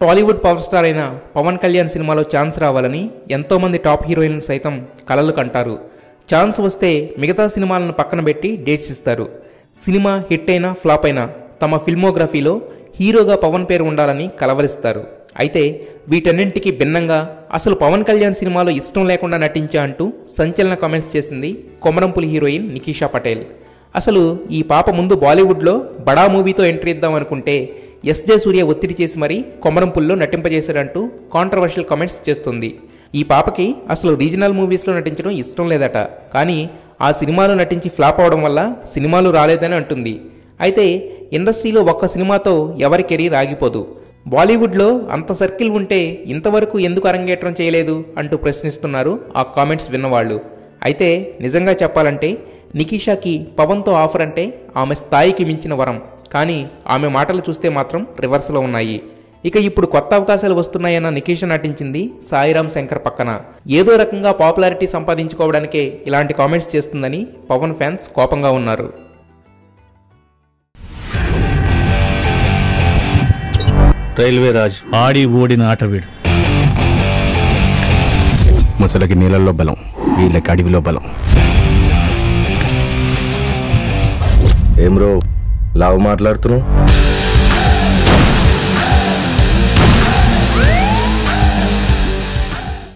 Tollywood power star అయిన పవన్ కళ్యాణ్ సినిమాలో chance రావాలని ఎంతోమంది టాప్ హీరోయిన్లు సైతం కలలు కంటారు. ఛాన్స్ వస్తే మిగతా సినిమాలను పక్కన పెట్టి డేట్స్ ఇస్తారు. సినిమా హిట్ అయినా ఫ్లాప్ అయినా తమ ఫిల్మోగ్రఫీలో హీరోగా పవన్ పేరు ఉండాలని కలవరిస్తారు. అయితే వీటన్నింటికి భిన్నంగా అసలు పవన్ కళ్యాణ్ సినిమాలో ఇష్టం లేకుండా నటించా అంటూ సంచలన కామెంట్స్ చేసింది కొమరంపులి హీరోయిన్ నికీషా పటేల్. అసలు ఈ పాప ముందు బాలీవుడ్లో బడా మూవీతో ఎంట్రీ ఇద్దాం అనుకుంటే ఎస్జే సూర్య ఒత్తిడి చేసి మరీ కొమరంపుల్లో నటింపజేశాడంటూ కాంట్రవర్షియల్ కామెంట్స్ చేస్తుంది. ఈ పాపకి అసలు రీజనల్ మూవీస్లో నటించడం ఇష్టం లేదట. కానీ ఆ సినిమాలో నటించి ఫ్లాప్ అవడం వల్ల సినిమాలు రాలేదని అంటుంది. అయితే ఇండస్ట్రీలో ఒక్క సినిమాతో ఎవరి కెరీర్ ఆగిపోదు. బాలీవుడ్లో అంత సర్కిల్ ఉంటే ఇంతవరకు ఎందుకు అరంగేట్రం చేయలేదు అంటూ ప్రశ్నిస్తున్నారు ఆ కామెంట్స్ విన్నవాళ్ళు. అయితే నిజంగా చెప్పాలంటే నికీషాకి పవన్తో ఆఫర్ అంటే ఆమె స్థాయికి మించిన వరం. కానీ ఆమె మాటలు చూస్తే మాత్రం రివర్స్లో ఉన్నాయి. ఇక ఇప్పుడు కొత్త అవకాశాలు వస్తున్నాయన్న నికీషా నటించింది సాయిరామ్ శంకర్ పక్కన. ఏదో రకంగా పాపులారిటీ సంపాదించుకోవడానికే ఇలాంటి కామెంట్స్ చేస్తుందని పవన్ ఫ్యాన్స్ కోపంగా ఉన్నారు. రైల్వే రాజ్ ఆడి ఓడిన ఆటవీడు. ముసలకి నీళ్ళల్లో బలం, వీళ్ళకి అడవిలో బలం. ఏం రో లావు మాట్లాడుతున్నావు?